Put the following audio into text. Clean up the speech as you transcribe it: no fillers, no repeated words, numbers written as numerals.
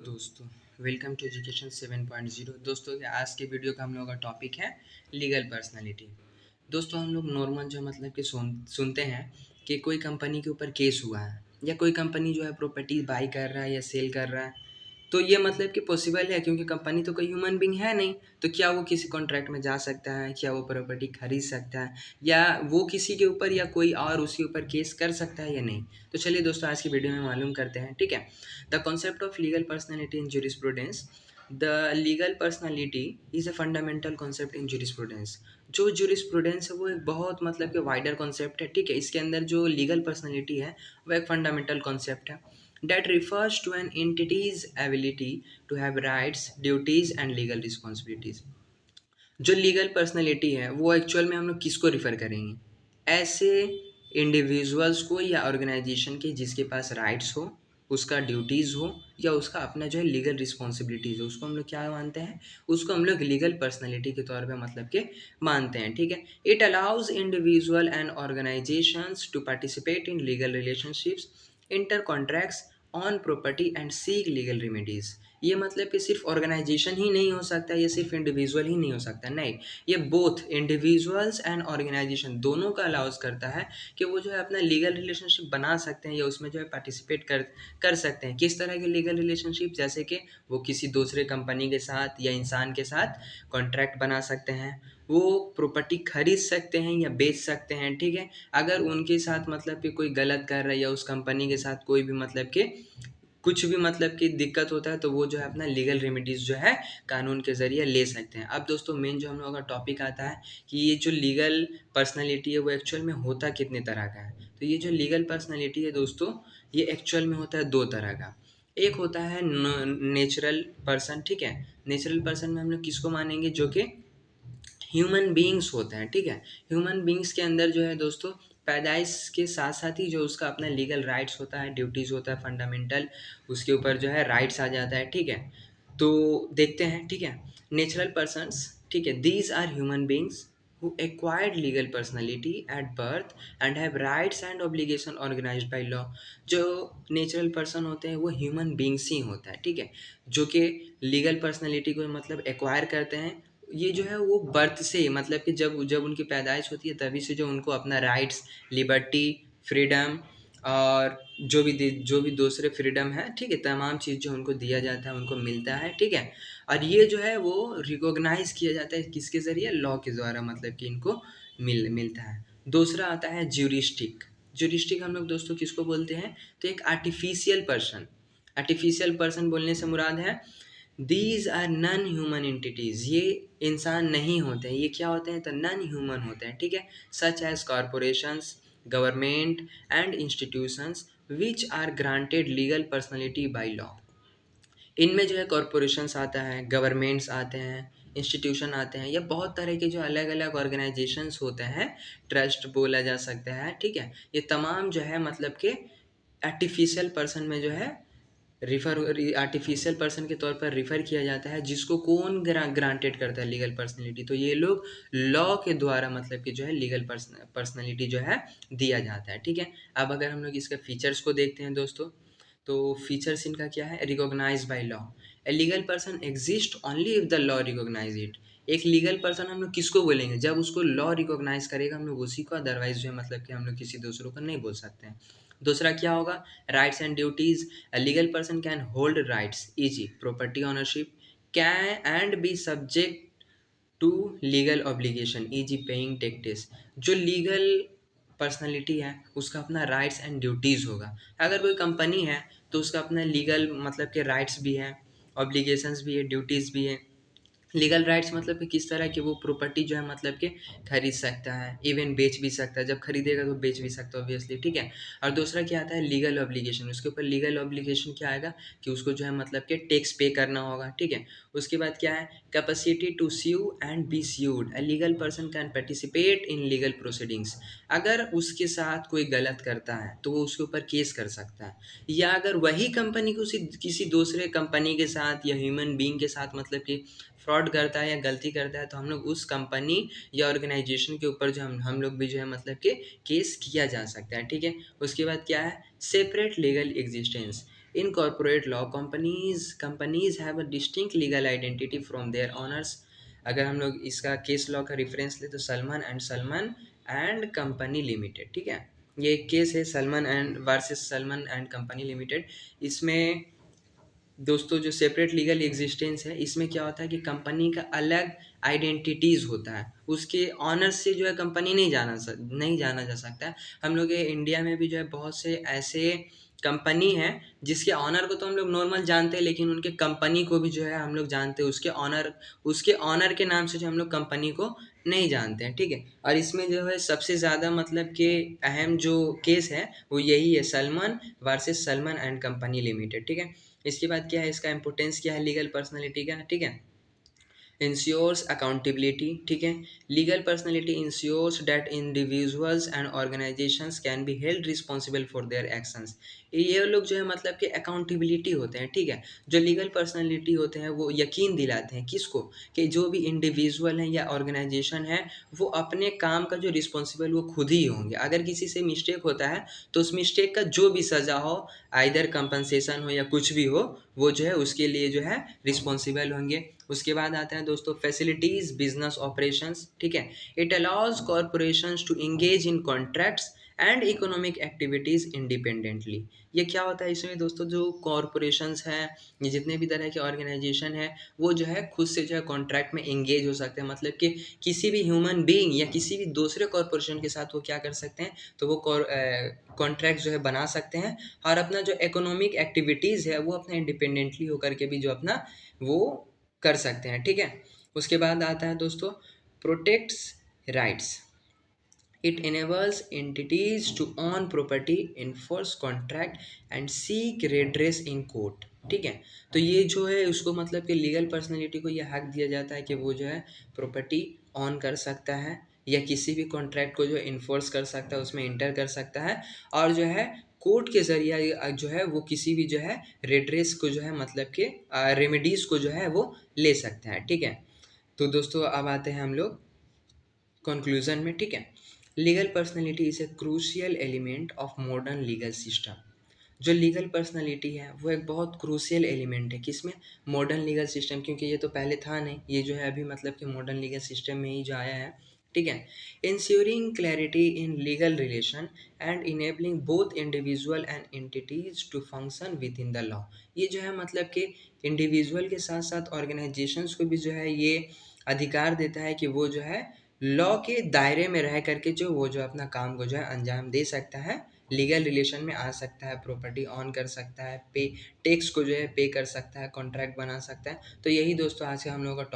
दोस्तों, welcome to education 7.0। दोस्तों आज के वीडियो का हम लोगों का टॉपिक है लीगल पर्सनालिटी। दोस्तों हम लोग नॉर्मल जो मतलब कि सुनते हैं कि कोई कंपनी के ऊपर केस हुआ है या कोई कंपनी जो है प्रॉपर्टी बाई कर रहा है या सेल कर रहा है, तो ये मतलब कि पॉसिबल है क्योंकि कंपनी तो कोई ह्यूमन बीइंग है नहीं। तो क्या वो किसी कॉन्ट्रैक्ट में जा सकता है, क्या वो प्रॉपर्टी खरीद सकता है, या वो किसी के ऊपर या कोई और उसके ऊपर केस कर सकता है या नहीं। तो चलिए दोस्तों आज की वीडियो में मालूम करते हैं, ठीक है। The concept of legal personality in jurisprudence. The legal personality is a fundamental concept in jurisprudence. जो जूरिस्प्रूडेंस है वो एक बहुत मतलब कि वाइडर कॉन्सेप्ट है, ठीक है। इसके अंदर जो लीगल पर्सनैलिटी है वो एक फंडामेंटल कॉन्सेप्ट है that refers to an entity's ability to have rights, duties and legal responsibilities। जो लीगल पर्सनैलिटी है वो एक्चुअल में हम लोग किसको रिफ़र करेंगे? ऐसे इंडिविजुअल्स को या ऑर्गेनाइजेशन के जिसके पास राइट्स हो, उसका ड्यूटीज़ हो या उसका अपना जो है लीगल रिस्पॉन्सिबिलिटीज़ हो, उसको हम लोग क्या मानते हैं? उसको हम लोग लीगल पर्सनैलिटी के तौर पे मतलब के मानते हैं, ठीक है। It allows individual and organisations to participate in legal relationships, enter contracts on property and seek legal remedies. ये मतलब कि सिर्फ ऑर्गेनाइजेशन ही नहीं हो सकता, ये सिर्फ इंडिविजुअल ही नहीं हो सकता, नहीं, ये बोथ इंडिविजुअल्स एंड ऑर्गेनाइजेशन दोनों का अलाउज करता है कि वो जो है अपना लीगल रिलेशनशिप बना सकते हैं या उसमें जो है पार्टिसिपेट कर कर सकते हैं। किस तरह के लीगल रिलेशनशिप? जैसे कि वो किसी दूसरे कंपनी के साथ या इंसान के साथ कॉन्ट्रैक्ट बना सकते हैं, वो प्रॉपर्टी खरीद सकते हैं या बेच सकते हैं, ठीक है। अगर उनके साथ मतलब कि कोई गलत कर रहा है या उस कंपनी के साथ कोई भी मतलब कि कुछ भी मतलब कि दिक्कत होता है तो वो जो है अपना लीगल रेमेडीज़ जो है कानून के ज़रिए ले सकते हैं। अब दोस्तों मेन जो हम लोगों का टॉपिक आता है कि ये जो लीगल पर्सनैलिटी है वो एक्चुअल में होता कितने तरह का है। तो ये जो लीगल पर्सनैलिटी है दोस्तों, ये एक्चुअल में होता है 2 तरह का। एक होता है न नेचुरल पर्सन, ठीक है। नेचुरल पर्सन में हम लोग किसको मानेंगे? जो कि ह्यूमन बीइंग्स होते हैं, ठीक है। ह्यूमन बीइंग्स के अंदर जो है दोस्तों पैदाइश के साथ साथ ही जो उसका अपना लीगल राइट्स होता है, ड्यूटीज़ होता है फंडामेंटल, उसके ऊपर जो है राइट्स आ जाता है, ठीक है। तो देखते हैं, ठीक है। नेचुरल पर्सन्स, ठीक है, these are human beings who acquired legal personality at birth and have rights and obligation organized by law। जो नेचुरल पर्सन होते हैं वो ह्यूमन बींग्स ही होता है, ठीक है, जो कि लीगल पर्सनैलिटी को मतलब एक्वायर करते हैं। ये जो है वो बर्थ से ही मतलब कि जब जब उनकी पैदाइश होती है तभी से जो उनको अपना राइट्स, लिबर्टी, फ्रीडम और जो भी दूसरे फ्रीडम है, ठीक है, तमाम चीज़ जो उनको दिया जाता है उनको मिलता है, ठीक है। और ये जो है वो रिकॉग्नाइज किया जाता है किसके ज़रिए? लॉ के द्वारा मतलब कि इनको मिलता है। दूसरा आता है ज्यूरिस्टिक। ज्यूरिस्टिक हम लोग दोस्तों किसको बोलते हैं? तो एक आर्टिफिशियल पर्सन। आर्टिफिशियल पर्सन बोलने से मुराद है these are non human entities. ये इंसान नहीं होते हैं, ये क्या होते हैं? तो नॉन ह्यूमन होते हैं, ठीक है। Such as corporations, government and institutions which are granted legal personality by law. इनमें जो है कॉरपोरेशंस आता है, गवर्नमेंट्स आते हैं, इंस्टीट्यूशन आते हैं, या बहुत तरह के जो अलग अलग ऑर्गेनाइजेशंस होते हैं, ट्रस्ट बोला जा सकता है, ठीक है। ये तमाम जो है मतलब कि आर्टिफिशियल पर्सन में जो है आर्टिफिशियल पर्सन के तौर पर रिफ़र किया जाता है, जिसको कौन ग्रांटेड करता है? Legal personality. तो ये लोग लॉ के द्वारा मतलब कि जो है लीगल पर्सनैलिटी जो है दिया जाता है, ठीक है। अब अगर हम लोग इसके फीचर्स को देखते हैं दोस्तों, तो फीचर्स इनका क्या है? Recognise by law. A legal person exist only if the law recognise it. एक लीगल पर्सन हम लोग किसको बोलेंगे? जब उसको लॉ रिकॉग्नाइज करेगा हम लोग उसी को, अदरवाइज जो है मतलब कि हम लोग किसी दूसरों को नहीं बोल सकते हैं। दूसरा क्या होगा? Rights and duties. A legal person can hold rights, e.g., property ownership, can and be subject to legal obligation, e.g., paying taxes। जो लीगल पर्सनैलिटी है उसका अपना राइट्स एंड ड्यूटीज़ होगा। अगर कोई कंपनी है तो उसका अपना लीगल मतलब के राइट्स भी है, ऑब्लिगेशंस भी है, ड्यूटीज़ भी है। लीगल राइट्स मतलब कि किस तरह की? वो प्रॉपर्टी जो है मतलब कि खरीद सकता है, इवन बेच भी सकता है, जब खरीदेगा तो बेच भी सकता है ऑब्वियसली, ठीक है। और दूसरा क्या आता है? Legal obligation. उसके ऊपर लीगल ऑब्लिगेशन क्या आएगा कि उसको जो है मतलब कि टैक्स पे करना होगा, ठीक है। उसके बाद क्या है? Capacity to sue and be sued. A legal person can participate in legal proceedings. अगर उसके साथ कोई गलत करता है तो वो उसके ऊपर केस कर सकता है, या अगर वही कंपनी किसी दूसरे कंपनी के साथ या ह्यूमन बीइंग के साथ मतलब कि फ्रॉड करता है या गलती करता है तो हम लोग उस कंपनी या ऑर्गेनाइजेशन के ऊपर जो हम लोग भी जो है मतलब कि केस किया जा सकता है, ठीक है। उसके बाद क्या है? Separate legal existence. In corporate law companies have a distinct legal identity from their owners. अगर हम लोग इसका केस लॉ का रेफरेंस ले तो सलमान एंड कंपनी लिमिटेड, ठीक है। ये एक केस है Salman and versus Salman and company limited. इसमें दोस्तों जो सेपरेट लीगल एग्जिस्टेंस है, इसमें क्या होता है कि कंपनी का अलग आइडेंटिटीज होता है, उसके ऑनर से जो है कंपनी नहीं जाना जा सकता है। हम लोग ये इंडिया में भी जो है बहुत से ऐसे कंपनी है जिसके ऑनर को तो हम लोग नॉर्मल जानते हैं, लेकिन उनके कंपनी को भी जो है हम लोग जानते हैं, उसके ऑनर के नाम से जो हम लोग कंपनी को नहीं जानते हैं, ठीक है। और इसमें जो है सबसे ज़्यादा मतलब कि अहम जो केस है वो यही है, Salman versus Salman and company limited, ठीक है। इसके बाद क्या है, इसका इंपोर्टेंस क्या है लीगल पर्सनैलिटी का, ठीक है। इंश्योर्स अकाउंटेबिलिटी, ठीक है। Legal personality ensures that individuals and organisations can be held responsible for their actions. ये लोग जो है मतलब कि अकाउंटेबिलिटी होते हैं, ठीक है। जो लीगल पर्सनैलिटी होते हैं वो यकीन दिलाते हैं किसको, कि जो भी इंडिविजुअल है या ऑर्गेनाइजेशन है वो अपने काम का जो रिस्पॉन्सिबल वो खुद ही होंगे। अगर किसी से मिस्टेक होता है तो उस मिस्टेक का जो भी सज़ा हो, आइदर कंपनसेशन हो या कुछ भी हो, वो जो है उसके लिए जो है रिस्पॉन्सिबल होंगे। उसके बाद आता है दोस्तों फैसिलिटीज बिजनेस ऑपरेशंस, ठीक है। It allows corporations to engage in contracts and economic activities independently. ये क्या होता है इसमें दोस्तों, जो कॉरपोरेशंस हैं, ये जितने भी तरह के ऑर्गेनाइजेशन है, वो जो है खुद से जो है कॉन्ट्रैक्ट में इंगेज हो सकते हैं। मतलब कि किसी भी ह्यूमन बीइंग या किसी भी दूसरे कॉरपोरेशन के साथ वो क्या कर सकते हैं, तो वो कॉन्ट्रैक्ट जो है बना सकते हैं, और अपना जो इकोनॉमिक एक्टिविटीज़ है वो अपना इंडिपेंडेंटली होकर के भी जो अपना वो कर सकते हैं, ठीक है। उसके बाद आता है दोस्तों protects rights. It enables entities to own property, enforce contract and seek redress in court, ठीक है। तो ये जो है उसको मतलब कि लीगल पर्सनैलिटी को ये हक दिया जाता है कि वो जो है प्रॉपर्टी ऑन कर सकता है या किसी भी कॉन्ट्रैक्ट को जो इन्फोर्स कर सकता है, उसमें इंटर कर सकता है, और जो है कोर्ट के जरिए जो है वो किसी भी जो है रेड्रेस को जो है मतलब कि रेमेडीज को जो है वो ले सकता है, ठीक है। तो दोस्तों अब आते हैं हम लोग कंक्लूजन में, ठीक है। Legal personality is a crucial element of modern legal system. जो लीगल पर्सनैलिटी है वो एक बहुत क्रूशियल एलिमेंट है किसमें, मॉडर्न लीगल सिस्टम, क्योंकि ये तो पहले था नहीं, ये जो है अभी मतलब कि मॉडर्न लीगल सिस्टम में ही जो आया है, ठीक है। Ensuring clarity in legal relation and enabling both individual and entities to function within the law. ये जो है मतलब कि इंडिविजुअल के साथ साथ ऑर्गेनाइजेशंस को भी जो है ये अधिकार देता है कि वो जो है लॉ के दायरे में रह करके जो वो जो अपना काम को जो है अंजाम दे सकता है, लीगल रिलेशन में आ सकता है, प्रॉपर्टी ऑन कर सकता है, पे टैक्स को जो है पे कर सकता है, कॉन्ट्रैक्ट बना सकता है। तो यही दोस्तों आज का हम लोगों का